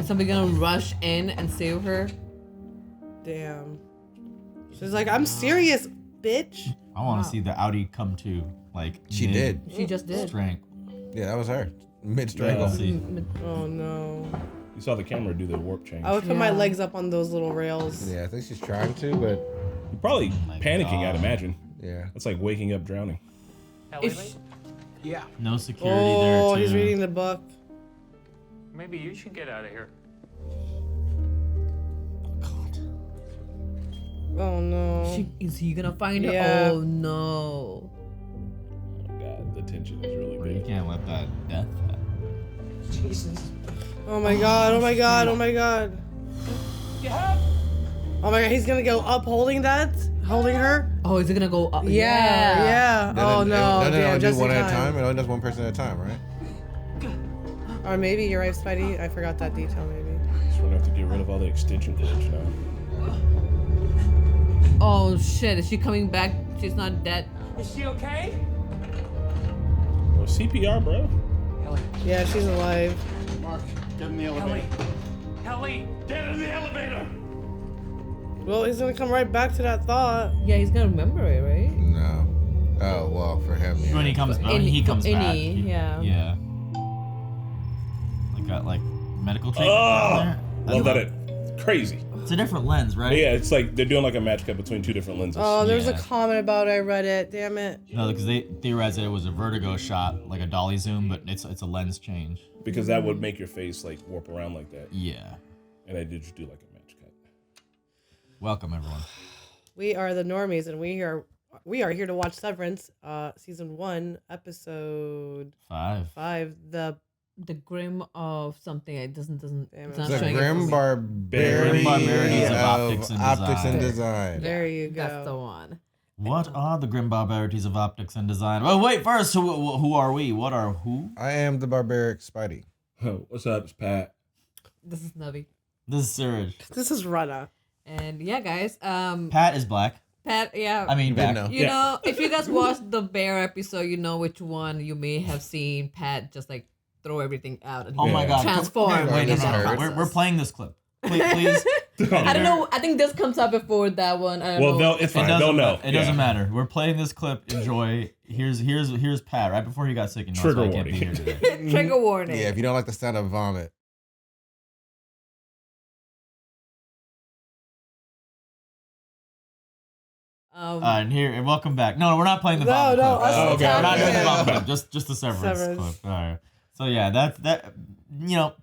somebody gonna rush in and save her? Damn. She's like, I'm serious, bitch. I want to see the Audi come to, like, She did. She just did. Strength. Yeah, that was her. Mid-strangle. Oh no. You saw the camera do the warp change. I would put my legs up on those little rails. Yeah, I think she's trying to, but You're probably panicking, God. I'd imagine. yeah. That's like waking up drowning. Yeah. No security there, Oh, too. he's reading the book. Maybe you should get out of here. Oh no. Is he gonna find her? Yeah. Oh no. Oh god, the tension is really Bro, you big. can't let that death happen. Jesus. Oh my god, oh my god, oh my god. Oh my god, he's gonna go up holding that? Holding her? Oh, is it gonna go up? Yeah. Oh no. No, Damn, do just one in at a time. time. It only does one person at a time, right? Or maybe you're right, Spidey. I forgot that detail, maybe. Just gonna have to get rid of all the extension cords now. Oh shit, is she coming back? She's not dead. Is she okay? Well, CPR, bro. Ellie. Yeah, she's alive. Mark, get in the elevator. Ellie, get in the elevator. Well, he's gonna come right back to that thought. Yeah, he's gonna remember it, right? No. Oh, well, for him, yeah. When he comes back, Any- he comes back. any, yeah. Yeah. Like, got, like, medical treatment down there. Love that. Crazy. It's a different lens, right? Yeah, it's like they're doing like a match cut between two different lenses. Oh, there's a Yeah. comment about it. I read it. Damn it. No, because they theorized that it was a vertigo shot, like a dolly zoom, but it's a lens change. Because that would make your face like warp around like that. Yeah. And I did just do like a match cut. Welcome, everyone. We are the Normies, and we are here to watch Severance, season 1, episode 5. The Grim of something. It doesn't. Damn, It's it's not The showing it Grim for me. Barbarity Barbarities of of Optics and Design. There you go. That's the one. What are the grim barbarities of optics and design? Well, wait, first, who are we? What are who? I am the barbaric Spidey. Oh, what's up, it's Pat? This is Navi. This is Suraj. This is Rana. And yeah, guys. Pat is black. Pat. Yeah. I mean, back. know. You know, if you guys watched the bear episode, you know which one you may have seen Pat just like throw everything out and Oh my God. transform. Yeah, Wait, no, in that no, no. process. We're playing this clip. Please. I don't know. I think this comes up before that one. I don't know. It's fine. They'll know. It doesn't matter. We're playing this clip. Enjoy. Here's Pat right before he got sick and knows Trigger why I can't be here warning. today. Trigger warning. Yeah, if you don't like the sound of vomit. And welcome back. No, we're not playing the No, vomit no, clip. us okay. We're not doing the yeah. vomit clip. Just the severance Severance. clip. All right. So yeah, that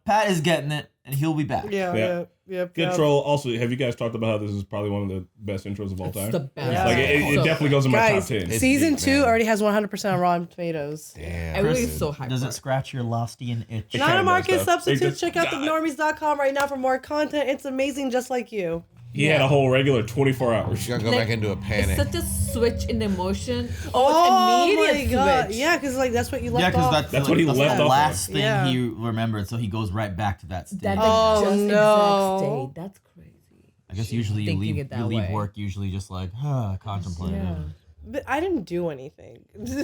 Pat is getting it, and he'll be back. Yeah. Yep. Good troll. Also, have you guys talked about how this is probably one of the best intros of all time? It's the best. Yeah. Like it definitely goes in my Guys, top 10. season It's 2 deep, man. already has 100% on Rotten Tomatoes. Damn. Everybody's so hyped. Does for it scratch your Lostian itch? It Not kinda a market does, though. substitute. It just- Check out thenormies.com right now for more content. It's amazing, just like you. He had a whole regular 24 hours. She's gonna go back into a It's panic. such a switch in the emotion. Oh It's my immediate god! switch. Yeah, because like that's what you left Yeah, because off. That's what he left the off last on. thing Yeah. he remembered, so he goes right back to that stage. That Oh, just no. exact state. That's crazy. I guess usually you Thinking leave it that you leave way. work usually just like contemplative. Yeah. But I didn't do anything.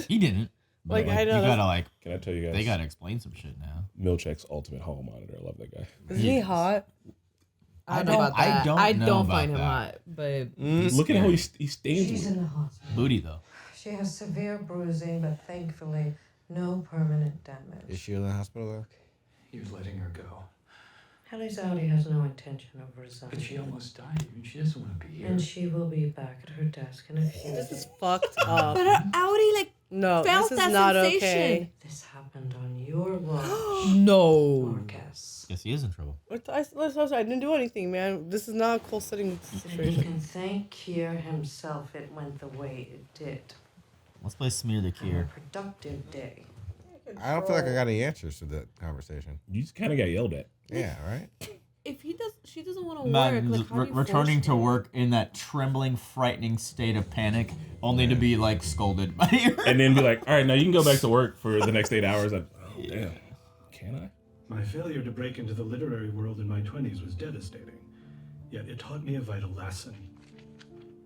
He didn't. But Like, I know you that's- gotta like Can I tell you guys? they gotta explain some shit now. Milchek's ultimate hall monitor. I love that guy. Isn't he hot? I don't- about that. I don't I know don't about find him that. hot, but Look at how he stands She's with in the hospital. Booty though. She has severe bruising, but thankfully, no permanent damage. Is she in the hospital though? He was letting her go. Hallie Zowdy has no intention of resigning. But she almost died. And she doesn't want to be here. And she will be back at her desk in a few This days. is fucked up. but her Audi like No, felt this is that not sensation. okay. This happened on your watch, No. Marcus. Guess he is in trouble. I didn't do anything, man. This is not a cool sitting And he situation. can thank Kier himself it went the way it did. Let's play smear the On a cure. productive day. I don't feel like I got any answers to that conversation. You just kind of got yelled at. Yeah, right? If she doesn't want to Man, work. just Like, how do you returning force to her? work in that trembling, frightening state of panic, only to be like scolded by you. And then be like, all right, now you can go back to work for the next 8 hours. Like, oh, damn. Can I? My failure to break into the literary world in my 20s was devastating, yet it taught me a vital lesson.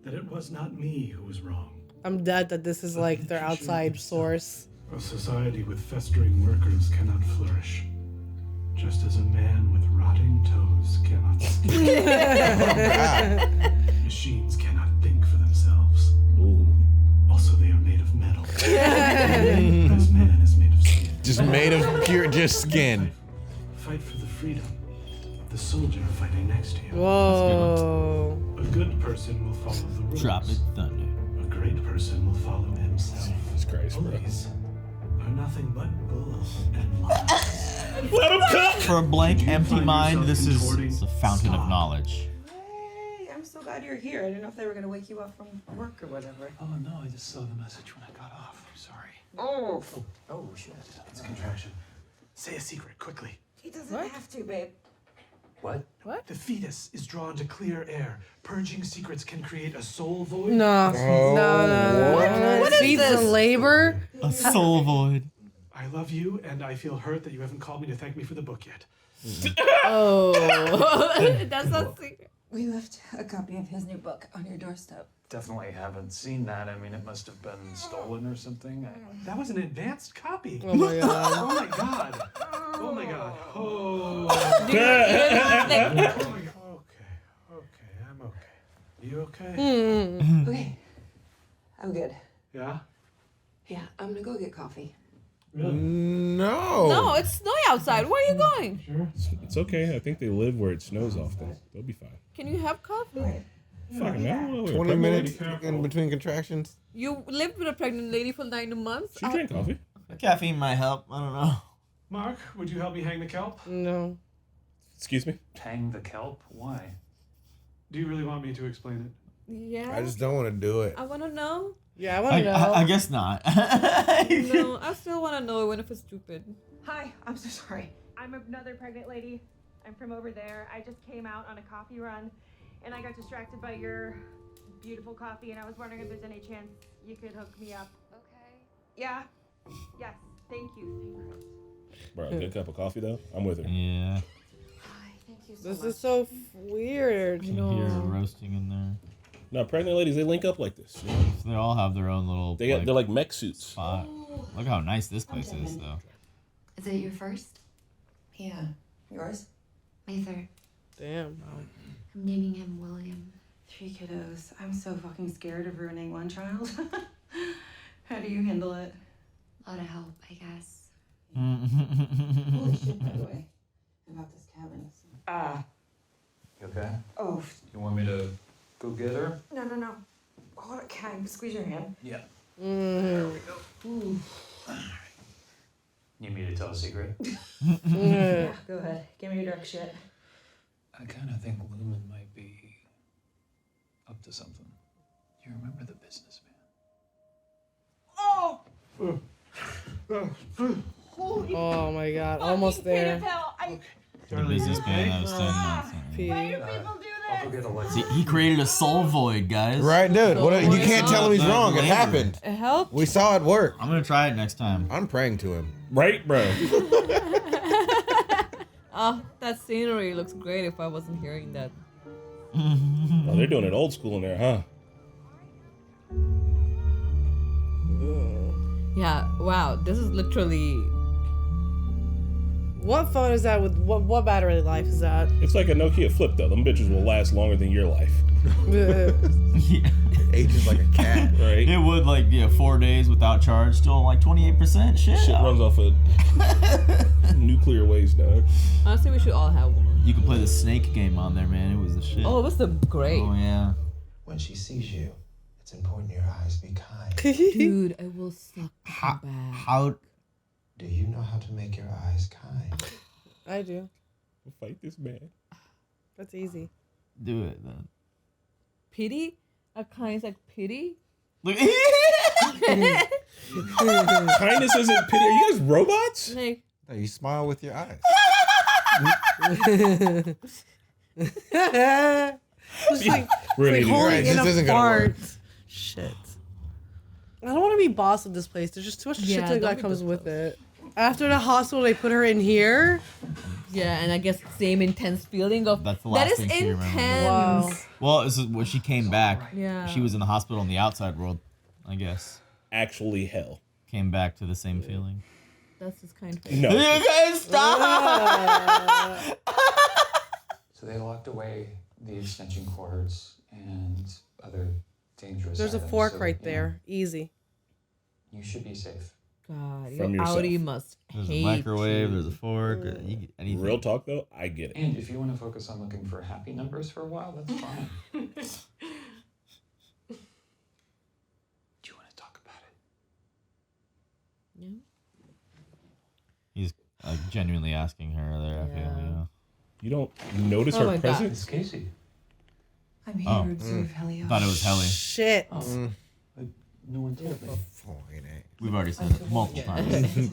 That it was not me who was wrong. I'm dead that this is like their outside source. A society with festering workers cannot flourish. Just as a man with rotting toes cannot speak, machines cannot think for themselves. Ooh. Also, they are made of metal. This man is made of skin. Just made of pure, just skin. Fight for the freedom of the soldier fighting next to you. Whoa. A good person will follow the rules. Tropic thunder. A great person will follow himself. Jesus Christ, bro. Bullies are nothing but bulls and lies. Let him cook! For a blank, Do you empty find mind, yourself this is contorting? the fountain of Stop. knowledge. Hey, I'm so glad you're here. I didn't know if they were gonna wake you up from work or whatever. Oh no, I just saw the message when I got off. Sorry. Oh, Oh shit. It's a contraction. Say a secret, quickly. he doesn't have to, babe. What? The fetus is drawn to clear air. Purging secrets can create a soul void. No. Oh, No. What is Feeds this? in labor? A soul void. I love you, and I feel hurt that you haven't called me to thank me for the book yet. Oh. That's not secret. We left a copy of his new book on your doorstep. Definitely haven't seen that. I mean, it must have been stolen or something. That was an advanced copy. Oh my god. Oh my god. Oh my god. Oh. Like, Okay, I'm okay. You okay? Okay, I'm good. Yeah? Yeah, I'm gonna go get coffee. No. no, it's snowy outside. Where are you going? Sure. It's okay. I think they live where it snows often. They'll be fine. Can you have coffee? Fucking man. 20 minutes in between contractions. You lived with a pregnant lady for 9 months. She drank coffee. Caffeine might help. I don't know. Mark, would you help me hang the kelp? No. Excuse me? Hang the kelp? Why? Do you really want me to explain it? Yeah. I just don't want to do it. I want to know. Yeah, I want to know. I guess not. No, I still want to know even if it's stupid. Hi, I'm so sorry. I'm another pregnant lady. I'm from over there. I just came out on a coffee run and I got distracted by your beautiful coffee and I was wondering if there's any chance you could hook me up. Okay. Yeah? Yes. Thank you. Bro, a good cup of coffee, though? I'm with her. Yeah. Hi, thank you so This much. is so weird. You can hear roasting in there. No, pregnant ladies, they link up like this. You know? They all have their own little They're like mech suits. spot. Look how nice this place is, though. Is it your first? Yeah. Yours? My third. Damn. I'm naming him William. 3 kiddos. I'm so fucking scared of ruining one child. How do you handle it? A lot of help, I guess. Holy shit, by the way. About this cabin. You okay? Oh, You want me to go get her? no. Hold on, can I squeeze your hand? Yeah. Mm. Need me to tell a secret? Yeah, go ahead. Give me your dark shit. I kind of think Lumen might be up to something. You remember the businessman? Oh my god. Almost there. The businessman that was saying that. Petey. I'll go get a light. See, he created a soul void, guys. Right, dude. What? You can't tell him he's Not wrong. It labor. happened. It helped. We saw it work. I'm gonna try it next time. I'm praying to him. Right, bro? Oh, that scenery looks great if I wasn't hearing that. Oh, they're doing it old school in there, huh? Yeah, wow, this is literally. What phone is that with what battery life is that? It's like a Nokia flip, though. Them bitches will last longer than your life. Yeah. Ages like a cat. Right? It would, 4 days without charge, still 28%. Shit runs off of nuclear waste, dog. Honestly, we should all have one. You could play the snake game on there, man. It was the shit. Oh, it was the great. Oh, yeah. When she sees you, it's important your eyes be kind. Dude, I will suck How? back. How? Do you know how to make your eyes kind? I do. Fight this man. That's easy. Do it then. Pity? A kind's like pity? Look. Kindness isn't pity. Are you guys robots? Like, No, you smile with your eyes. Just like, We're like gonna holding Right, in this a isn't gonna fart. work. Shit. I don't want to be boss of this place. There's just too much Yeah, shit don't that be comes this with close. it. After the hospital, they put her in here. yeah, and I guess same intense feeling of That's the that last is thing she remembers. intense. Wow. Well, this is when she came back. Yeah. She was in the hospital in the outside world, I guess. Actually, hell. Came back to the same feeling. That's his kind face. No. You guys stop! So they locked away the extension cords and other dangerous There's a items, fork so, right you know, there. Easy. You should be safe. God, From your yourself. Audi must There's hate a microwave, you. there's a fork, anything. Real talk though, I get it. And if you want to focus on looking for happy numbers for a while, that's fine. Do you want to talk about it? Yeah. He's genuinely asking her there, I feel, you know. You don't notice Oh her my God. presence? It's Casey. I'm here Oh. to observe Helios. I thought it was Helly. Shit. No one told me. We've already said it multiple times. And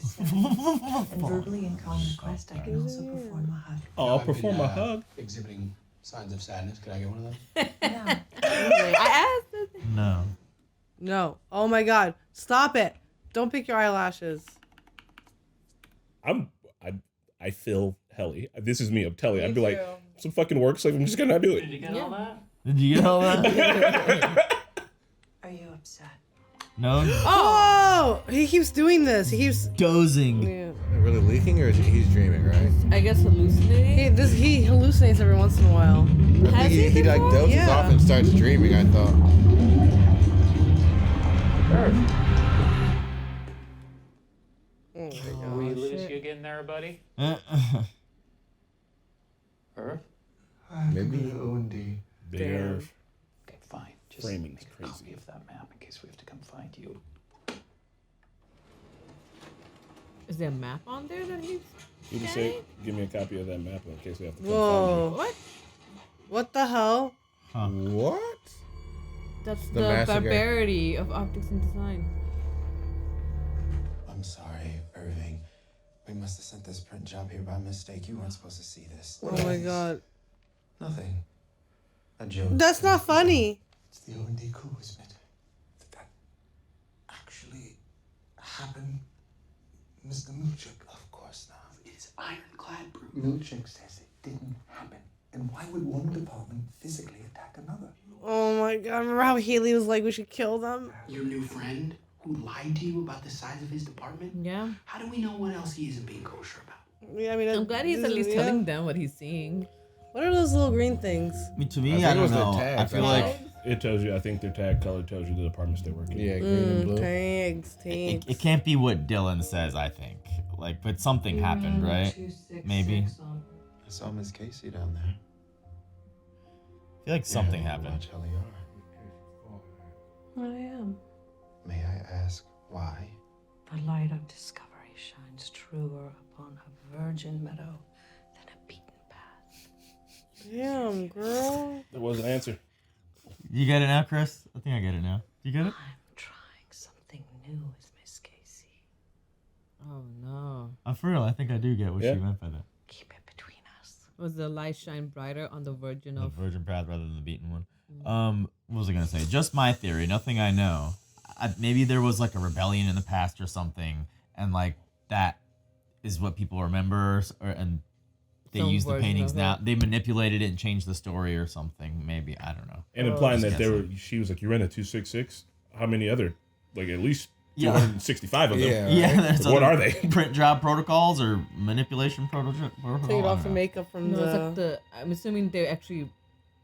verbally and calm request, I can also perform a hug. Oh, I'll perform a hug. Exhibiting signs of sadness. Could I get one of those? No. I asked it. No. No. Oh my God. Stop it. Don't pick your eyelashes. I feel Helly. This is me. I'm telling you. I'd be Me like, too. some fucking work, so I'm just gonna do it. Did you get all that? Did you get all that? Are you upset? No? Oh! He keeps doing this. He keeps Dozing. Yeah. Really leaking, or is he's dreaming, right? I guess hallucinating. He hallucinates every once in a while. I think he like dozes Yeah. off and starts dreaming. I thought. Oh my Will we gosh. lose you again there, buddy? Irv? Maybe. O&D. Big Damn. Irv. Okay, fine. Just Framing's make a crazy. copy of that map in case we have to come find you. Is there a map on there that he's You just getting? say, give me a copy of that map in case we have to come Whoa. What? What the hell? What? That's The the massacre. barbarity of optics and design. I'm sorry, Irving. We must have sent this print job here by mistake. You weren't supposed to see this. Oh my God. Nothing. A joke. That's not funny. It's the O&D coup, isn't it? Did that actually happen, Mr. Milchik? Of course not. It is ironclad proof. Milchik says it didn't happen. And why would one department physically attack another? Oh my God. Remember how Haley was like, we should kill them? Your new friend who lied to you about the size of his department? Yeah. How do we know what else he isn't being kosher about? Yeah, I mean, I'm glad he's at least yeah. telling them what he's seeing. What are those little green things? I mean, to I me, think I it don't was the know. tags, I feel I like It tells you, I think their tag color tells you the departments they work in. Yeah, green and blue. Tags. it can't be what Dylan says, I think. Like, but something happened, right? Maybe. I saw Miss Casey down there. I feel like something happened. Watch how they are. I am. May I ask why? The light of discovery shines truer upon a virgin meadow than a beaten path. Damn, girl. There was an answer. You get it now, Chris? I think I get it now. You get it? I'm trying something new with Miss Casey. Oh no. For real, I think I do get what Yeah. she meant by that. Keep it between us. Was the light shine brighter on the virgin The of virgin path rather than the beaten one. What was I gonna say? Just my theory, nothing I know. Maybe there was like a rebellion in the past or something, and like that is what people remember, and they Some use the version paintings of now. it. They manipulated it and changed the story or something. Maybe, I don't know. And implying Just that they were, guessing. she was like, you ran a 266? How many other, like at least Yeah. 265 of them? Yeah. Yeah, there's What other are they? Print job protocols or manipulation protocols? Take off the makeup from No, it's the. like the. I'm assuming they actually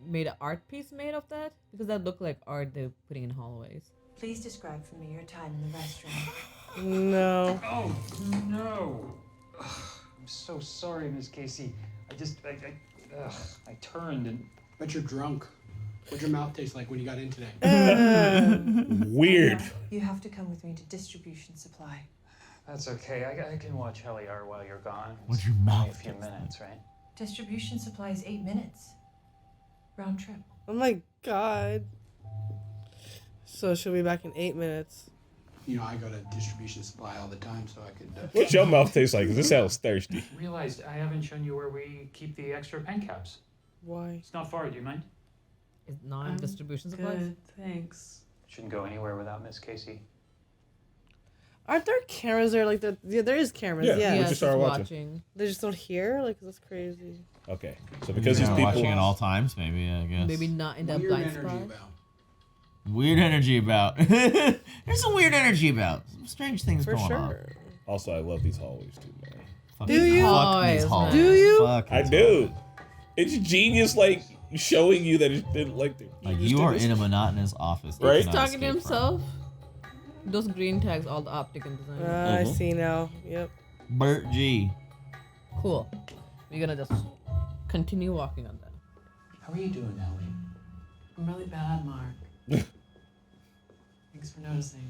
made an art piece made of that because that looked like art they're putting in hallways. Please describe for me your time in the restroom. No. Oh, no. Ugh, I'm so sorry, Miss Casey. I turned and... But you're drunk. What'd your mouth taste like when you got in today? Weird. You have to come with me to distribution supply. That's okay. I can watch Heliar while you're gone. What's your It's only mouth a few taste like? minutes, right? Distribution supply is 8 minutes. Round trip. Oh my God. So she'll be back in 8 minutes. You know, I go to distribution supply all the time, so I could. What's your mouth taste like? 'Cause this sounds thirsty. Realized I haven't shown you where we keep the extra pen caps. Why? It's not far. Do you mind? It's non-distribution supplies. Thanks. Shouldn't go anywhere without Miss Casey. Aren't there cameras there? Like, yeah, there is cameras. Yeah, Yeah. we Yeah, just she's started watching. watching. They just don't hear? Like, that's crazy. Okay. So because these Yeah, people... watching at all times, maybe, I guess. Maybe not in that Weird blind energy spot. about. Weird energy about. There's some weird energy about. Some strange things For going sure. on. Also, I love these hallways too, man. Do you? Fuck these halls. Do you? Fuck I these do. halls. It's genius, like showing you that it didn't like. You are in a monotonous office. You Right? He's cannot talking to escape from. himself. Those green tags, all the optic and design. I see now. Yep. Bert G. Cool. We're gonna just continue walking on that. How are you doing, Ellie? I'm really bad, Mark. Thanks for noticing.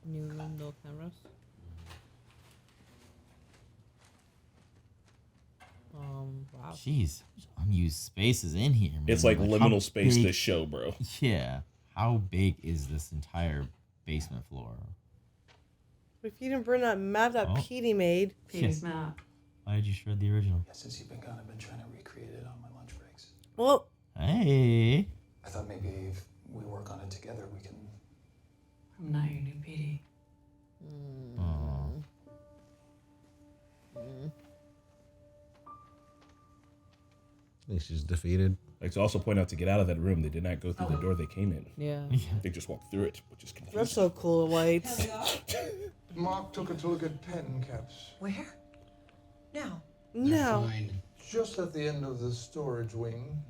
New room, no cameras. Wow. Jeez, unused spaces in here, man. It's like how liminal space. big- This show, bro. Yeah. How big is this entire basement floor? If you didn't burn that map that Oh. Petey made. Petey's map. Why did you shred the original? Yeah, since you've been gone, I've been trying to recreate it on my lunch breaks. Well, Hey. I thought maybe if we work on it together, we can. I'm not your new Petey. I think she's defeated. Like to also point out, to get out of that room, they did not go through the door they came in. Yeah. They just walked through it, which is confusing. that's so cool, lights. Mark took her to look at pen caps. Where? Now. No. Just at the end of the storage wing.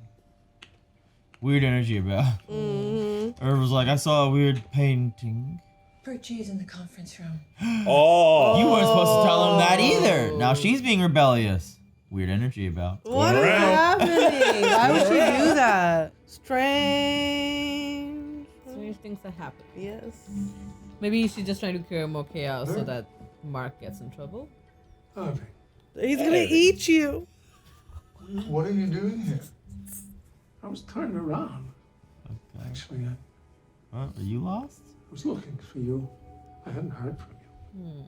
Weird energy about. Irv was like, I saw a weird painting. Bert G's in the conference room. Oh. You weren't supposed to tell him that either. Now she's being rebellious. Weird energy about. What is happening? Why would she do that? Strange. Strange things that happen. Yes. Maybe she's just trying to create more chaos so that Mark gets in trouble. He's gonna eat you. What are you doing here? I was turning around. Okay. Actually, I What? Are you lost? was looking for you. I hadn't heard from you.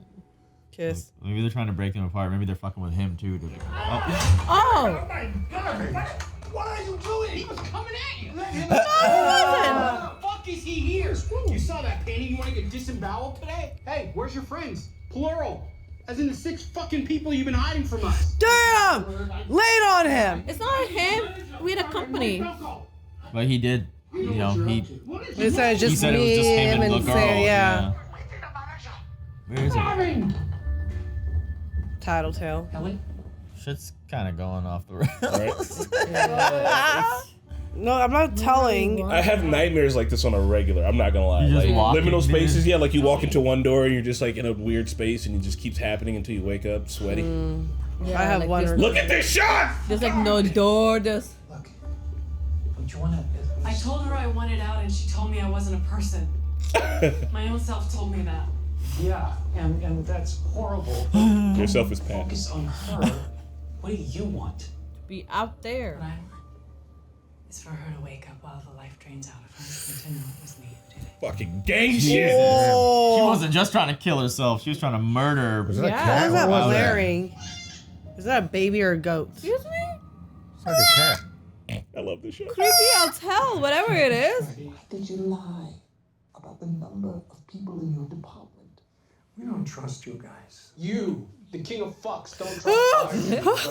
Kiss. Maybe they're trying to break them apart. Maybe they're fucking with him too. Oh. Oh! my God! What are you doing? He was coming at you. Let him. How the fuck is he here? You saw that painting? You want to get disemboweled today? Hey, where's your friends? Plural. As in the 6 fucking people you've been hiding from us. Damn! Laid on him. It's not him. We had a company. But he did. You know, he He said it's just he said me, it was just him and the girl. Sam, yeah. Where is it? Tattletale. Ellie? Shit's kind of going off the rails. No, I'm not telling. I have nightmares like this on a regular. I'm not gonna lie. You just Like walk liminal in, spaces, dude. yeah. Like you walk into one door and you're just like in a weird space, and it just keeps happening until you wake up sweaty. Yeah, I have like one. this- Look at this shot. There's like no door. There's Look, don't you want to? I told her I wanted out and she told me I wasn't a person. My own self told me that. Yeah, and that's horrible. Yourself is Pat. Focus on her. What do you want? be out there. What I want is for her to wake up while the life drains out of her and to know it was me who did it. Fucking gang shit. She wasn't just trying to kill herself. She was trying to murder. Was that a What cat? is that What was that? blaring? Is that a baby or a goat? Excuse me? It's like a cat. I love this show. Creepy as hell, whatever it is. Why did you lie about the number of people in your department? We don't trust you guys. You, the king of fucks, don't trust us. People just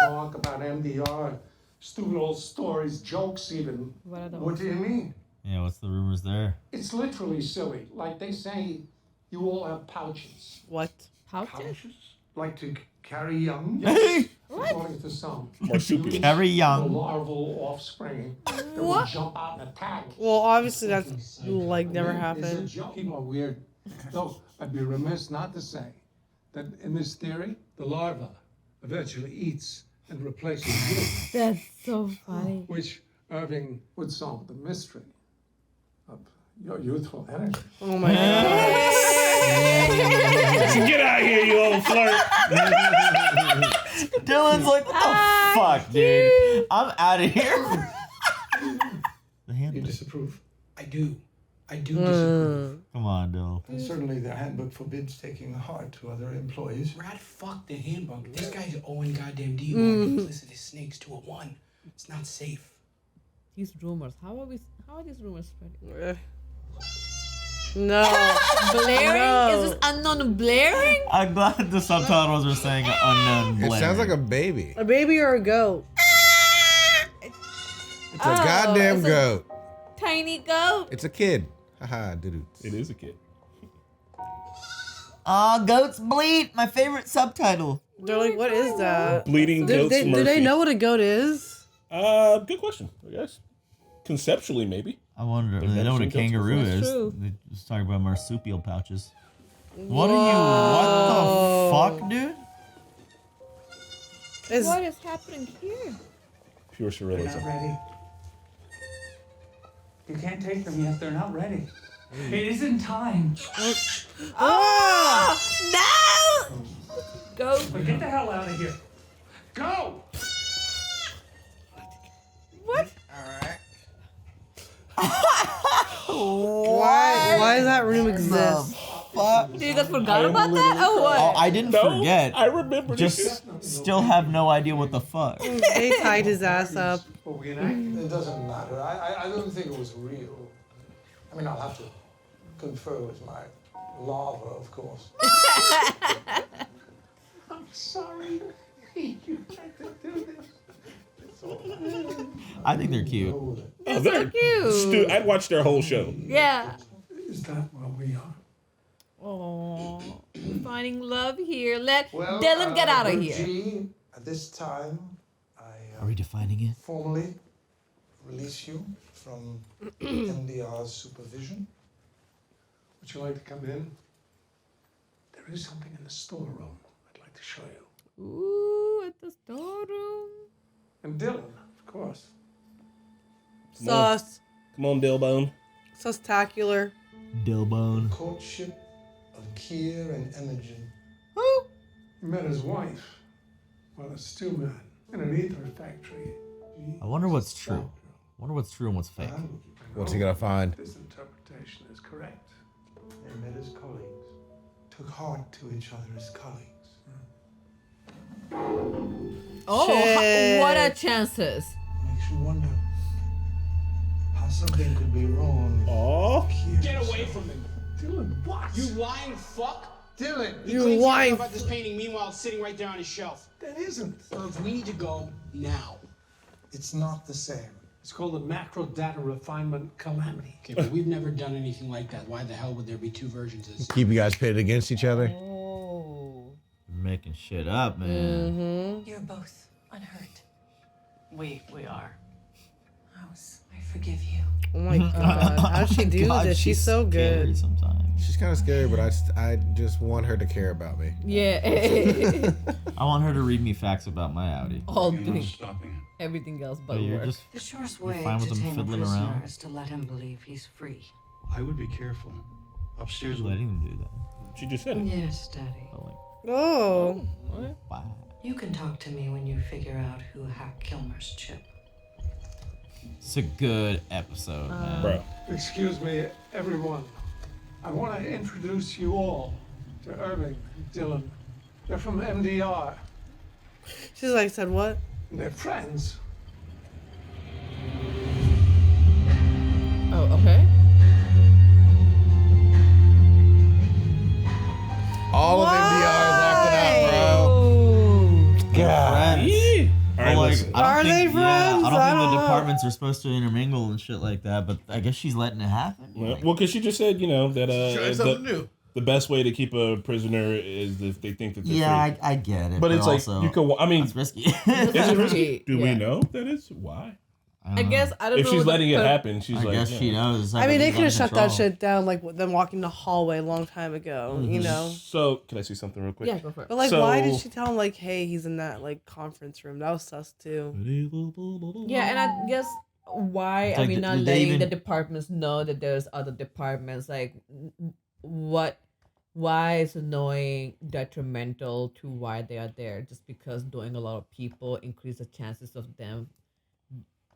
talk about MDR, stupid old stories, jokes even. What are those? What do you mean? Yeah, what's the rumors there? It's literally silly. Like they say, you all have pouches. What? Pouches? Like to carry young? According to some. Marsupials. Very The young. larval offspring that will What? jump out and attack. Well, obviously that's like never Is it happened. joke? People are weird. Though I'd be remiss not to say that in this theory, the larva eventually eats and replaces you, That's so funny. which Irving would solve the mystery of your youthful energy. Oh my god. Get out of here, you old flirt. Dylan's like, what the fuck, dude? I'm out of here. The You handbook. disapprove? I do. I do disapprove. Come on, Dylan. And certainly the handbook forbids taking the heart to other employees. Brad, fuck the handbook. This guy's Owen goddamn D. Duplicity snakes to a 1. It's not safe. These rumors. How are these rumors spreading? No. Blaring? No. Is this unknown blaring? I'm glad the subtitles are saying unknown It blaring. sounds like a baby. A baby or a goat? It's a goddamn it's a goat. Tiny goat. It's a kid. Haha, doo-doo. It is a kid. Goats bleat. My favorite subtitle. They're like, what is that? Bleeding goats mercy. Do they know what a goat is? Good question, I guess. Conceptually, maybe. I wonder. They know what a kangaroo is. They just talk about marsupial pouches. What the fuck, dude? What is happening here? Pure They're surrealism. not ready. You can't take them yet. They're not ready. It isn't time. Oh! No! Go. But get the hell out of here. Go! What? Why does that room exist? Fuck. You guys forgot about that? Or what? Oh, I didn't forget. I remember Just this. still have no idea what the fuck. They tied his ass up. It doesn't matter. I don't think it was real. I mean, I'll have to confer with my lava, of course. I'm sorry. You had to do this. It's all right. I think they're cute. Oh, so cute. I'd watch their whole show. Yeah. Is that what we are? Oh, finding love here. Let Dylan get out of here. G, at this time, Are we defining it? formally release you from MDR's supervision. Would you like to come in? There is something in the storeroom I'd like to show you. Ooh, at the storeroom. And Dylan, of course. Sus. Come on, Dillbone. Sustacular. Dillbone. Courtship of Kier and Imogen. Who? He met his wife while a stew man in an ether factory. I wonder what's true. I wonder what's true and what's fake. What's he gonna find? This interpretation is correct. They met as colleagues, took heart to each other as colleagues. Oh, what are chances? Makes you wonder how something could be wrong. Oh, Get away from him. Dylan, what? You lying fuck. Dylan, He You claims he lying- knows about this painting, meanwhile it's sitting right there on his shelf. That isn't. Irv, we need to go now. it's not the same. It's called a macro data refinement calamity. Okay, but we've never done anything like that. Why the hell would there be two versions of this? Keep you guys pitted against each other. Oh. Making shit up, man. You're both unhurt. We are. House, I forgive you. Oh my god. How'd she do God, this? She's so scary good. sometimes. She's kind of scary, but I just want her to care about me. Yeah. I want her to read me facts about my Audi. All You're not doing stopping him. everything else but But you're work. just The surest You're way fine with to them tame a fiddling prisoner around? is to let him believe he's free. I would be careful. Upstairs. letting them do that. she just said it. Yes, Daddy. But like, Oh. wow. You can talk to me when you figure out who hacked Kilmer's chip. It's a good episode, man. Bro. Excuse me, everyone. I want to introduce you all to Irving and Dylan. They're from MDR. She's like, said what? And they're friends. Oh, okay. All of MDR is acting up, bro. God. All But right, like, listen. I don't Are think, they yeah, friends? I don't I think don't the know. departments are supposed to intermingle and shit like that. But I guess she's letting it happen. Well, Like, because she just said, that Trying something new. the best way to keep a prisoner is if they think that they're yeah, free. I get it. But it's like also, you could. I mean, it's risky. is it risky? Do we Yeah. know that is why? I guess I don't If know. she's what the letting it per- happen, she's I like, guess yeah. she knows. It's like I mean, they everything's could have shut that under control. shit down like them walking the hallway a long time ago, you know? So, can I see something real quick? Yeah, go for it. But like, So- why did she tell him like, hey, he's in that like conference room? That was sus too. Yeah, and I guess why It's I like, mean did not they letting even- the departments know that there's other departments, like why is annoying detrimental to why they are there? Just because doing a lot of people increase the chances of them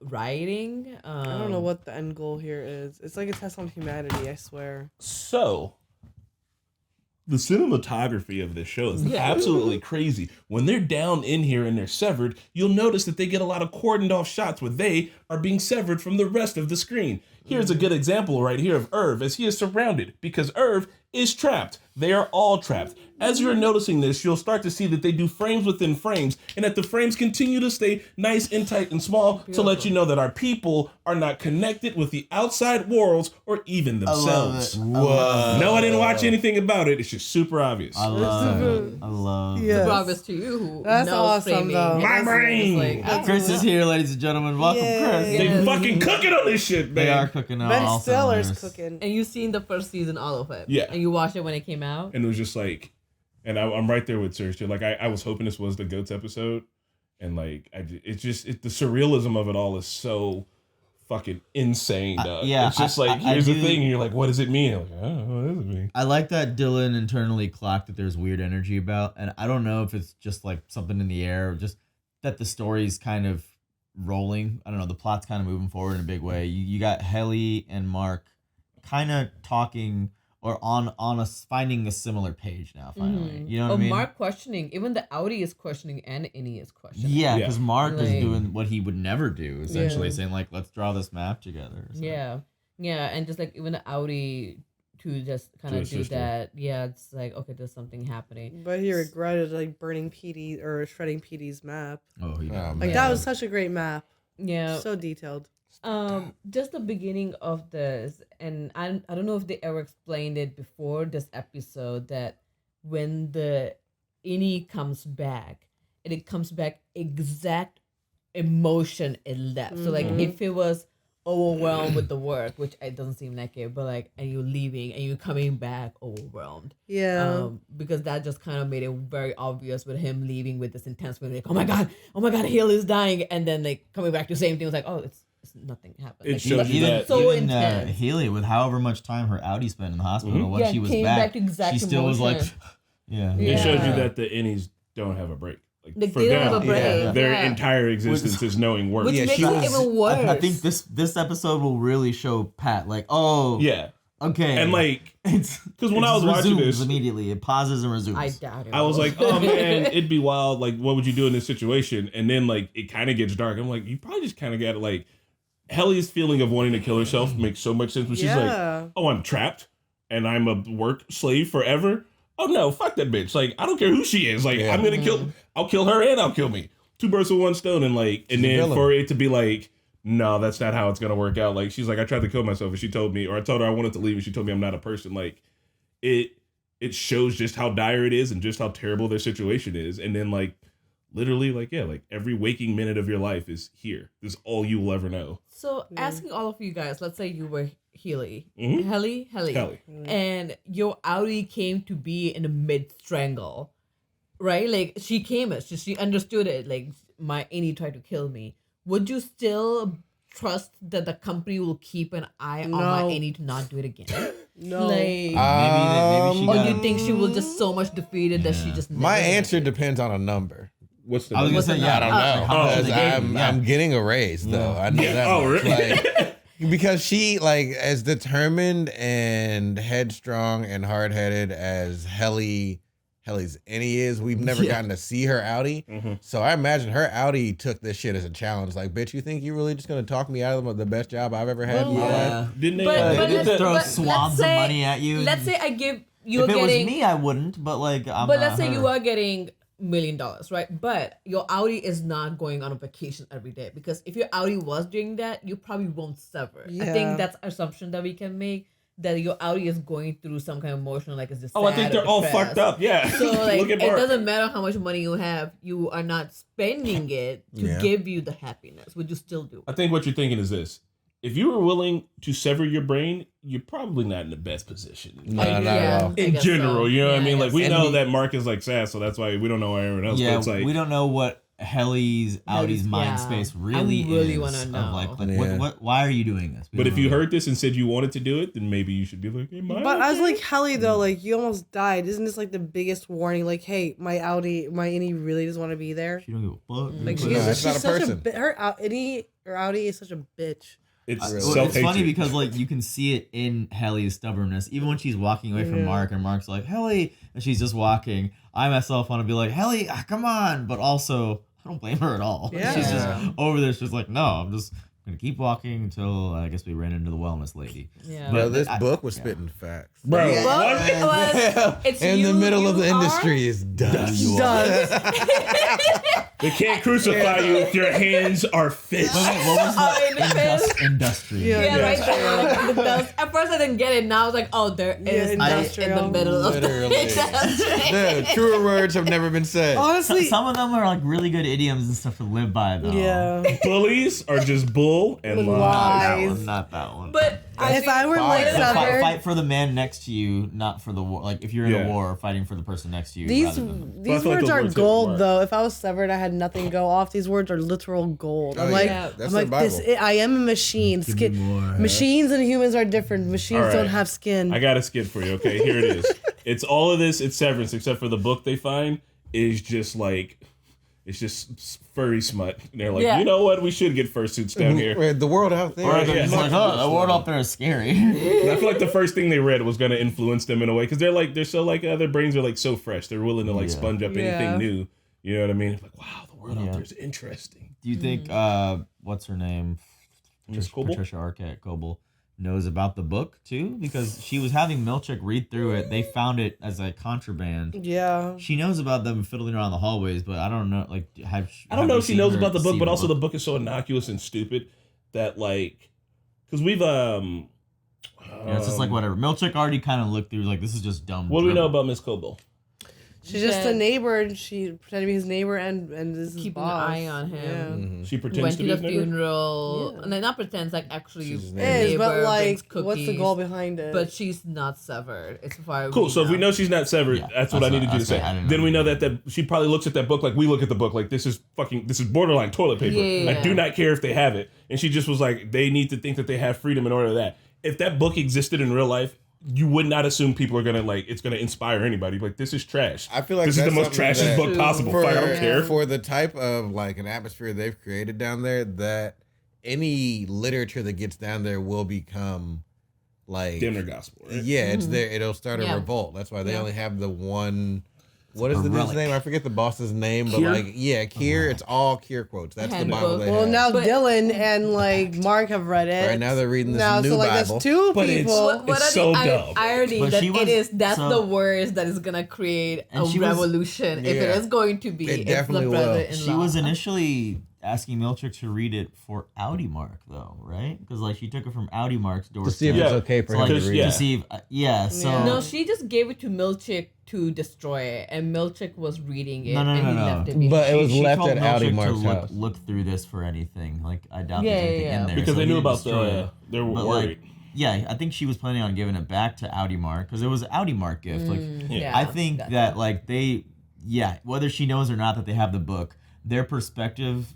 rioting. I don't know what the end goal here is. It's like a test on humanity, I swear. So, the cinematography of this show is Yeah. absolutely crazy. When they're down in here and they're severed, you'll notice that they get a lot of cordoned off shots where they are being severed from the rest of the screen. Here's a good example right here of Irv as he is surrounded because Irv is trapped. They are all trapped. As you're noticing this, you'll start to see that they do frames within frames, and that the frames continue to stay nice and tight and small to let you know that our people are not connected with the outside worlds or even themselves. No, I didn't watch anything about it. It's just super obvious. I love it. Super obvious to you who That's knows awesome, framing. though. My brain. Like, Chris is here, ladies and gentlemen. Welcome, Chris. They fucking cooking on this shit, man. They are cooking on Ben all Stiller's cylinders. cooking. and you've seen the first season, all of it. Yeah. And you watched it when it came out. And it was just like, and I'm right there with Sergio. Like I was hoping this was the GOATs episode, and like the surrealism of it all is so fucking insane, dog. Yeah, it's just like here's the thing, and you're like, what does it mean? I'm like, I don't know, what does it mean? I like that Dylan internally clocked that there's weird energy about, and I don't know if it's just like something in the air or just that the story's kind of rolling. I don't know, the plot's kind of moving forward in a big way. You got Helly and Mark kind of talking or on us finding a similar page now finally. You know what I mean? Mark questioning, even the Audi is questioning and Innie is questioning. Yeah, because Mark is Like- doing what he would never do, essentially Yeah. saying like, let's draw this map together. So. Yeah, and just like even the Audi to just kind To of his do sister. that. Yeah, it's like, okay, there's something happening. But he regretted like burning PD or shredding PD's map. Oh, he does. Like that was such a great map. Yeah, So detailed. just the beginning of this, and I don't know if they ever explained it before this episode, that when the Innie comes back, and it comes back exact emotion it left. So like if it was overwhelmed with the work, which it doesn't seem like it, but like, and you're leaving and you're coming back overwhelmed. Yeah. Because that just kind of made it very obvious with him leaving with this intense feeling, like, oh my god, Haley's dying, and then like coming back to the same thing, was like, oh, it's nothing happened. It Like, shows you that. so even, intense. Haley, with however much time her Audi spent in the hospital, when Yeah, she was came back to exact she still was like, emotion. yeah. It shows you that the Innies don't have a break. Like, for they don't them, have a break. their Yeah. entire existence is knowing work. Which makes it even worse. I think this episode will really show Pat like, oh Yeah. okay, And like, because when I was watching resumes this, immediately, it pauses and resumes. I doubt it. I was like, oh man, it'd be wild. Like, what would you do in this situation? And then like it kind of gets dark. I'm like, you probably just kind of got to like, Helly's feeling of wanting to kill herself makes so much sense when she's like, oh, I'm trapped and I'm a work slave forever. Oh no, fuck that bitch. Like, I don't care who she is. Like, I'm gonna I'll kill her and I'll kill me. 2 birds with 1 stone. And like, and then for it to be like, no, that's not how it's gonna work out. Like, she's like, I tried to kill myself and she told me, or I told her I wanted to leave and she told me I'm not a person. Like, it shows just how dire it is and just how terrible their situation is. And then like, literally, like, yeah, like every waking minute of your life is here. This is all you will ever know. So asking all of you guys, let's say you were Helly, Mhm. Helly, and your Audi came to be in a mid-strangle, right? Like she came, she understood it. Like my Innie tried to kill me. Would you still trust that the company will keep an eye on my Innie to not do it again? No. Like, maybe she or got, do you think she will just so much defeated that she just My never- answer depends on a number. What's the I was gonna say, yeah, I don't know. how much Because they gave you, I'm getting a raise though. I know that. Oh, much. really? Like, because she like as determined and headstrong and hard headed as Helly's Innie is, we've never gotten to see her Audi. So I imagine her Audi took this shit as a challenge. Like, bitch, you think you really just gonna talk me out of the best job I've ever had in my life? Didn't they? But they let's- throw but swabs let's of say- money at you. Let's say I give you if it getting. was me, I wouldn't. But like, I'm But not let's say her. you are getting $1 million, right? But your Audi is not going on a vacation every day, because if your Audi was doing that, you probably won't sever. I Yeah. think that's an assumption that we can make, that your Audi is going through some kind of emotion, like it's just Oh, I think sad or they're all depressed. fucked up. Yeah. So like, Look it at Mark. doesn't matter how much money you have, you are not spending it to Yeah. give you the happiness. Would you still do it? I think what you're thinking is this. If you were willing to sever your brain, you're probably not in the best position. No, I- not yeah. at all. I In guess general, so. you know what I Yeah, mean? I Like, we guess know so. that Mark is like sad, so that's why we don't know everyone else. Yeah, but it's like, we don't know what Helly's Audi's mind yeah. space I really really is. wanna of, know. Like Yeah. what? Why are you doing this? We but don't if you know. heard this and said you wanted to do it, then maybe you should be like, hey, Mike. But I was like, Helly though, like you almost died. Isn't this like the biggest warning? Like, hey, my Innie really doesn't want to be there. she don't give a fuck. Like No, it's not a person. Her Audi is such a bitch. It's Well, self-hatred. it's funny because like you can see it in Helly's stubbornness. Even when she's walking away from Yeah. Mark, and Mark's like, Helly, and she's just walking. I myself want to be like, Helly, come on, but also I don't blame her at all. Yeah. She's just over there. She's like, no, I'm just gonna keep walking until I guess we ran into the wellness lady. Yeah. Bro, this book was spitting facts. Bro, It's in the middle of the are? industry is dust. They can't crucify you if your hands are fists. What was the industry? Yeah, right there. Like, the dust. At first I didn't get it. Now I was like, oh, there is dust in the middle of the industry. Yeah, truer words have never been said. Honestly, some of them are like really good idioms and stuff to live by, though. Yeah. Bullies are just bull and lies. Not that one. But if I were like Severed, fight for the man next to you, not for the war. Like if you're in a war, fighting for the person next to you. these words are gold though. If I was Severed, I had nothing go off. These words are literal gold. I'm like, I am a machine. Machines and humans are different. Machines don't have skin. I got a skit for you. Okay, here it is. It's all of this. It's Severance, except for the book they find is just like. It's just furry smut. And they're like, you know what? We should get fursuits down here. The world out there. Right, it's like, the world out there is scary. And I feel like the first thing they read was going to influence them in a way. Because they're so like, their brains are like so fresh. They're willing to like sponge up anything new. You know what I mean? Like, wow, the world out there is interesting. Do you think, what's her name? Patricia Arquette Coble knows about the book too? Because she was having Milchick read through it. They found it as a contraband. Yeah. She knows about them fiddling around the hallways, but I don't know. Like, I don't know if she knows about the book, but also the book is so innocuous and stupid that like, because we've it's just like whatever. Milchick already kind of looked through like this is just dumb. What do we know about Miss Coble? She's just a neighbor, and she pretended to be his neighbor, and this is keeping an boss. eye on him. Yeah. Mm-hmm. She pretends went to be the his neighbor? funeral. And not pretends, like actually Is, neighbor, but like, brings cookies, what's the goal behind it? But she's not severed. It's far. Cool. So if we know she's not severed, that's what I needed you to say. Then we know that she probably looks at that book like we look at the book. Like this is borderline toilet paper. Yeah. I do not care if they have it. And she just was like, they need to think that they have freedom in order to that. If that book existed in real life, you would not assume people are gonna like it's gonna inspire anybody. Like this is trash. I feel like this is the most trashiest book possible. I don't care for the type of like an atmosphere they've created down there. That any literature that gets down there will become like dinner gospel. Right? Yeah, it's there. It'll start a revolt. That's why they only have the one. What is the dude's name? I forget the boss's name, but Kier. It's all Kier quotes. That's the Bible they have. Now Dylan and like Mark have read it. Right now they're reading this new so like Bible. There's two but people. It's so dumb. Irony that's the words that is gonna create a revolution. If it is going to be, it definitely will. She was initially asking Milchick to read it for Audi Mark though, right? Because like she took it from Audi Mark's doorstep to see if it's okay for him to read it. To see if, so no, she just gave it to Milchick to destroy it, and Milchick was reading it, and he left it. But it was left told at Audi Milchick Mark's to house. look through this for anything. Like I doubt there's anything in there because they knew about they were worried. Yeah, I think she was planning on giving it back to Audi Mark because it was an Audi Mark gift. I think that like whether she knows or not that they have the book, their perspective.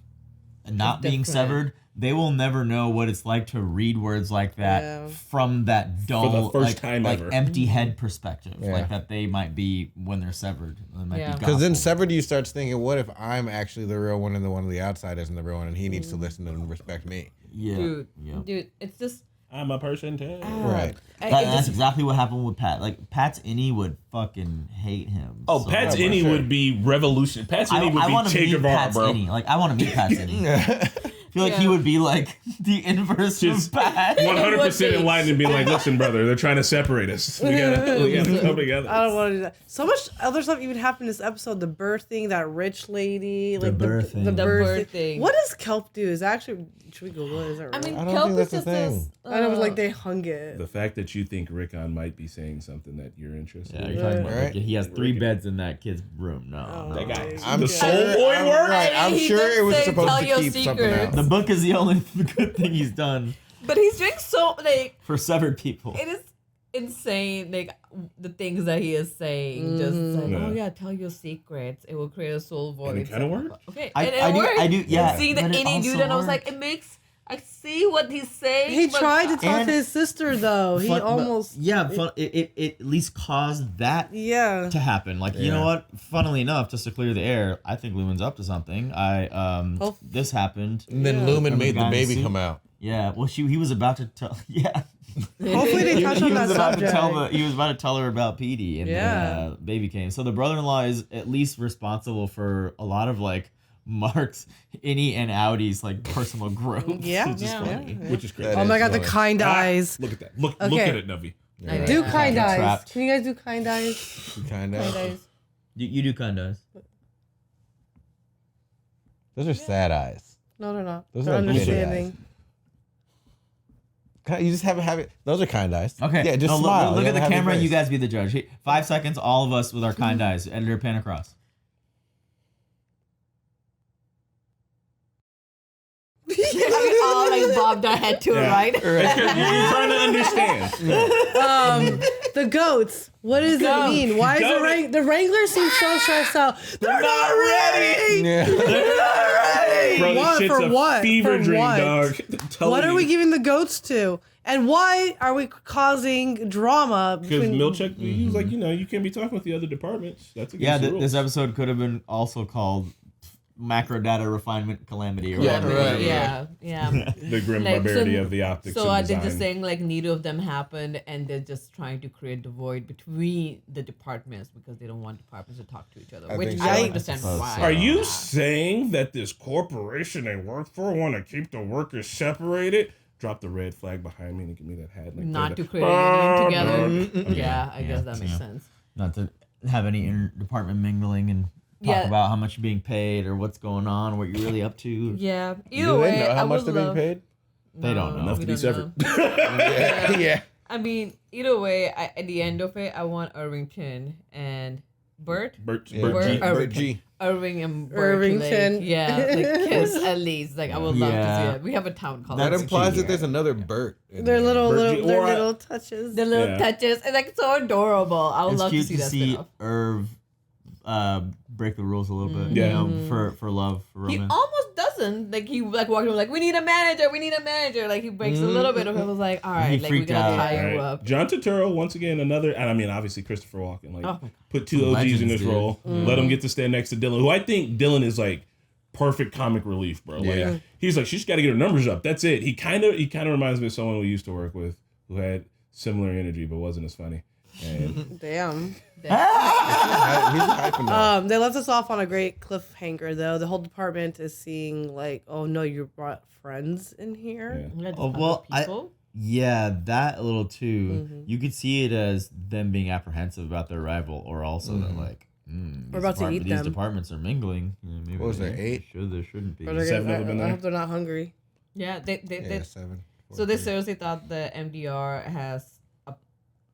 Not being severed, they will never know what it's like to read words like that from that dull, for the first time ever. Empty head perspective, like that they might be when they're severed. Because then severed, you start thinking, what if I'm actually the real one and the one on the outside isn't the real one, and he needs to listen and respect me? Dude, it's just. I'm a person too. Right. That's exactly what happened with Pat. Like Pat's innie would fucking hate him. Oh, so Pat's innie would be revolution. Pat's innie would be Che Guevara, bro. Innie. Like I want to meet Pat's innie. I feel like he would be like the inverse of Pat. 100% enlightened and be like, listen, brother, they're trying to separate us. We gotta come together. I don't want to do that. So much other stuff even happened in this episode. The birthing, that rich lady, like the birthing. What does kelp do? Is actually should we Google it? Is that real? I mean, kelp is just this. I know, like they hung it. The fact that you think Rickon might be saying something that you're interested in. You're talking about like, he has 3 beds in that kid's room. No. That guy. I'm the sure, soul boy work? Right. I'm sure it was supposed to keep something out. The book is the only good thing he's done. But he's doing so like for severed people. It is insane, like the things that he is saying. Just like, tell your secrets. It will create a soul void. And it kind of works. Okay, I do. Yeah. And seeing the innie dude, and I was like, it makes. I see what he's saying. He tried to talk to his sister though. He almost it at least caused that to happen. Like you know what? Funnily enough, just to clear the air, I think Lumen's up to something. This happened. And then Lumen made the baby come out. Yeah. Well, he was about to tell. Yeah. Hopefully they touch on that subject. He was about to tell her about Petey, and the baby came. So the brother-in-law is at least responsible for a lot of like Mark's, Innie, and Outy's like personal growth. Yeah. Which is funny. Which is crazy. Oh my god, the kind eyes. Look at that. Look at it, Navi. Yeah. Do kind eyes. Trapped. Can you guys do kind eyes? Kind eyes. You do kind eyes. Those are sad eyes. No, they're not. Those They're are pity understanding. You just have it. Those are kind eyes. Okay. Yeah, just no, smile. Look You at the have a happy camera. face. You guys be the judge. 5 seconds. All of us with our kind eyes. Editor, pan across. We all like bobbed our head to it, right? You're trying to understand. The goats. What does it mean? Why is the Wrangler seems so stressed out? They're not ready. Yeah. They're not ready. Bro, What? this shit's For a what? fever For dream, what? dog. What are we giving the goats to? And why are we causing drama? Because between- Milchek, he was like, you can't be talking with the other departments. That's against the rules. This episode could have been also called Macro Data Refinement Calamity. Or Yeah, whatever. right. Yeah. The grim Like, barbarity of the optics. So and are they design. just saying like neither of them happened, and they're just trying to create the void between the departments because they don't want departments to talk to each other, I which think I so. don't understand why. Are you saying that this corporation they work for want to keep the workers separated? Drop the red flag behind me and give me that hat. Like Not that. to create a union together? Okay. Yeah, I guess that makes sense. Not to have any inter-department mingling and talk about how much you're being paid or what's going on, what you're really up to. Yeah. Do Either they way, know how I much would they're love. being paid? They don't know. Enough to be severed. Yeah. I mean, either way, at the end of it, I want Irvington and Bert. Bert G. Bert G. Irving and Bert. Irvington. Like, kiss at least. Like, I would love to Yeah. see it. We have a town called That Irvington implies here. that there's another Bert. in Their there. little touches. The little Yeah. touches. It's like so adorable. I would It's love to cute see that see spin-off. Irv break the rules a little bit. Yeah. You know, for love, for He romance. almost doesn't. Like he like walked in like, we need a manager. Like he breaks a little bit of it. Was like, all right, He like we freaked gotta out. tie you Right. up. John Turturro, once again, another, and I mean, obviously Christopher Walken, like Oh my put two OGs in Legends, this dude. role, let him get to stand next to Dylan, who I think Dylan is like perfect comic relief, bro. Like Yeah. he's like, she's got to get her numbers up. That's it. He kind of reminds me of someone we used to work with who had similar energy but wasn't as funny. And Damn. He's hyping up. They left us off on a great cliffhanger though. The whole department is seeing like, oh no, you brought friends in here. yeah. Oh, well, yeah, that a little too. Mm-hmm. You could see it as them being apprehensive about their rival, or also that like We're about to eat these them. departments are mingling. Yeah, maybe What was there, they 8? Should there shouldn't be? Or they're Seven gonna- of them in I there? hope they're not hungry. Yeah, they Yeah, 7. so they seriously thought the MDR has a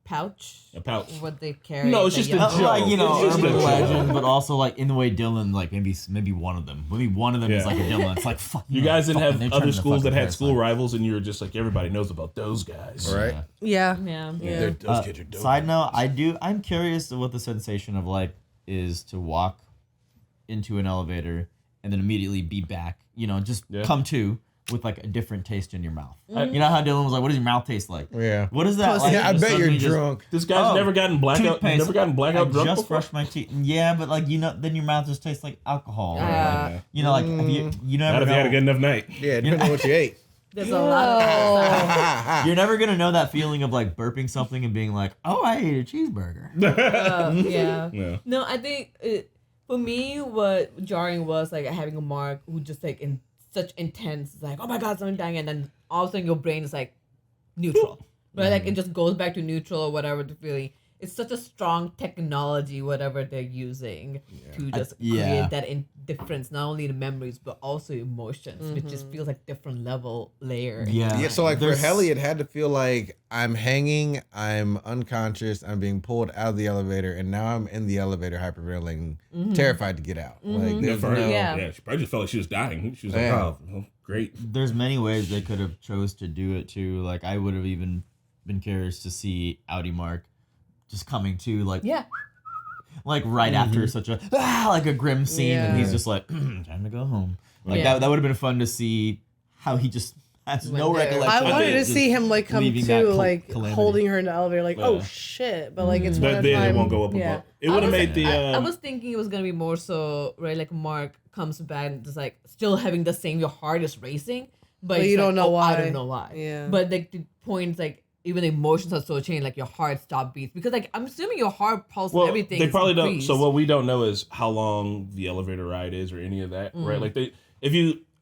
pouch. A pouch. What they carry. No, it's that just a yellow- joke. Like, you know, It's just urban a joke. legend, but also like in the way Dylan, like maybe one of them. Maybe one of them is Yeah. like a Dylan. It's like fuck. You guys didn't fucking- they're have turning other the schools that fucking had school parasite. rivals, and you were just like, everybody knows about those guys. Right? Yeah. Yeah. Yeah. Those kids are dope. Side note, I'm curious of what the sensation of like is to walk into an elevator and then immediately be back. You know, just come to with like a different taste in your mouth. You know how Dylan was like, "What does your mouth taste like?" Yeah. What is that? Like? Yeah, I Just bet you're suddenly just- drunk. This guy's never gotten blackout. Toothpaste. Never gotten blackout I drunk just before? brushed my teeth. Yeah, but like then your mouth just tastes like alcohol. Or, Yeah. like, you know, like if you Not never if you had a good know. enough night. Yeah, depending on what you ate. There's a lot of You're never gonna know that feeling of like burping something and being like, "Oh, I ate a cheeseburger." yeah. Yeah. No, I think for me, what jarring was like having a Mark who just like in such intense, like, oh my god, someone dying, and then all of a sudden your brain is like neutral, right? Like it just goes back to neutral or whatever the feeling. It's such a strong technology, whatever they're using to just create that difference, not only in memories but also emotions, which just feels like different level layer. Yeah, so like for Helly, it had to feel like I'm hanging, I'm unconscious, I'm being pulled out of the elevator, and now I'm in the elevator hyperventilating, terrified to get out. Like there's For her, no, yeah, she probably just felt like she was dying. She was like, Yeah. oh, well, great. There's many ways they could have chose to do it too. Like I would have even been curious to see Audi Mark just coming to like like right after such a like a grim scene, and he's just like time to go home. Like that would have been fun to see how he just has no recollection. I wanted to Just see him like come leaving to that like calamity. holding her in the elevator, like oh shit, but like it's one But at then a time. it won't go up above. It would have made the. I was thinking it was gonna be more so right, like Mark comes back and just like still having the same. Your heart is racing, but But it's you like, don't know oh, why. I don't know why. Yeah. But like the points, like even the emotions are so changed, like your heart stop beats, because like I'm assuming your heart pulse and everything. They probably don't. increased. So what we don't know is how long the elevator ride is or any of that, right? Like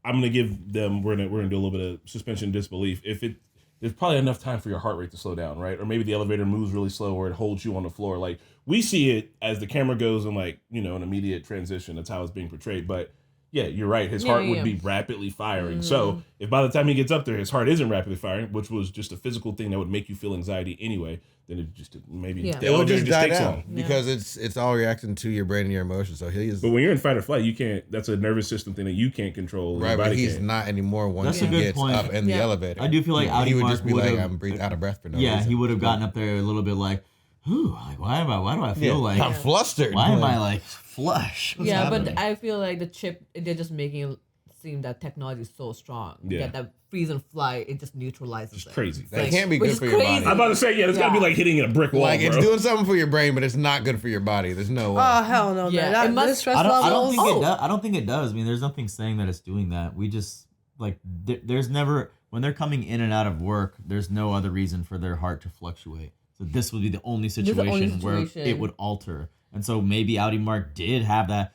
I'm gonna give them. We're gonna do a little bit of suspension of disbelief. There's probably enough time for your heart rate to slow down, right? Or maybe the elevator moves really slow, or it holds you on the floor. Like we see it as the camera goes in, like an immediate transition. That's how it's being portrayed, but. Yeah, you're right. His heart would be rapidly firing. So if by the time he gets up there, his heart isn't rapidly firing, which was just a physical thing that would make you feel anxiety anyway, then it just maybe it will just die down because it's all reacting to your brain and your emotions. So But when you're in fight or flight, you can't. That's a nervous system thing that you can't control. Right, but he's not anymore once he gets up in the elevator. I do feel like he would just be like, I'm out of breath for no reason. Yeah, he would have gotten up there a little bit like, ooh, like why do I feel like I'm flustered? Why am I like flush? What's happening? But I feel like the chip, they're just making it seem that technology is so strong. Yeah, that freeze and fly, it just neutralizes it. Crazy. That can't be good for your body. I'm about to say, it's gotta be like hitting a brick wall. Like it's doing something for your brain, but it's not good for your body. There's no way. Oh hell no! Yeah, it must. I don't think it does. I mean, there's nothing saying that it's doing that. We just like there's never when they're coming in and out of work. There's no other reason for their heart to fluctuate. So this would be the only situation where it would alter. And so maybe Audi Mark did have that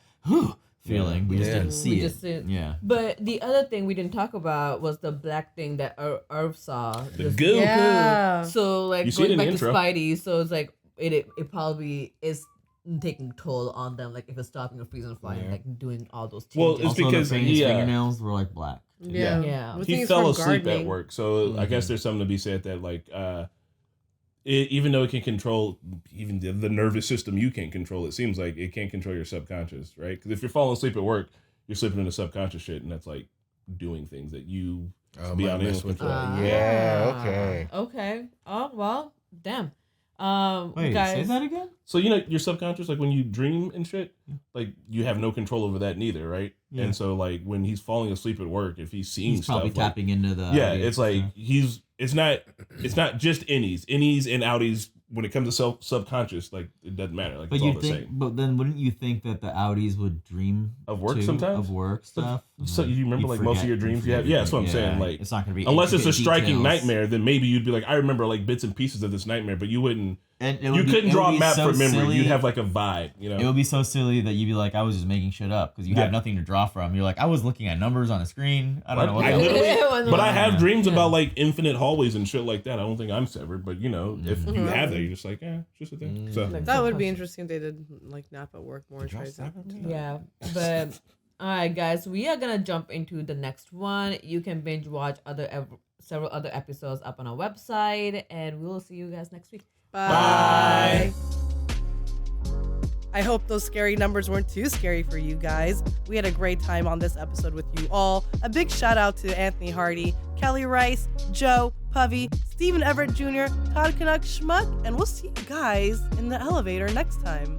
feeling. We just didn't see it. Yeah. But the other thing we didn't talk about was the black thing that Irv saw. The goo. Yeah. So like going back to intro. Spidey, so it's like it probably is taking toll on them, like if it's stopping or freezing and flying, like doing all those changes. Well, it's also, because his fingernails were like black. Yeah. He fell asleep at work, so I guess there's something to be said that like even though it can control even the nervous system, you can't control. It seems like it can't control your subconscious, right? Because if you're falling asleep at work, you're slipping into subconscious shit, and that's like doing things that you beyond any control. Okay. Oh well, damn. Wait, guys, say that again? So your subconscious, like when you dream and shit, like you have no control over that neither, right? Yeah. And so like when he's falling asleep at work, if he's seeing stuff, probably tapping into the it's like it's not just innies and outies when it comes to subconscious, like it doesn't matter. Like but it's you all the same. But then wouldn't you think that the outies would dream of work too, sometimes? Of work stuff? So you remember like most of your dreams you have? Yeah, that's what I'm saying. Like it's not gonna be unless it's a striking nightmare, then maybe you'd be like, I remember like bits and pieces of this nightmare, but you wouldn't. And you couldn't draw a map from memory. You'd have like a vibe, It would be so silly that you'd be like, I was just making shit up because you have nothing to draw from. You're like, I was looking at numbers on a screen. I don't know what but I have dreams about like infinite hallways and shit like that. I don't think I'm severed, but if you have that, you're just like, it's just a thing. So that would be interesting if they did like nap at work more. Yeah, but all right, guys, we are gonna jump into the next one. You can binge watch several other episodes up on our website, and we will see you guys next week. Bye. I hope those scary numbers weren't too scary for you guys. We had a great time on this episode with you all. A big shout out to Anthony Hardy, Kelly Rice, Joe, Puffy, Stephen Everett Jr., Todd Canuck Schmuck, and we'll see you guys in the elevator next time.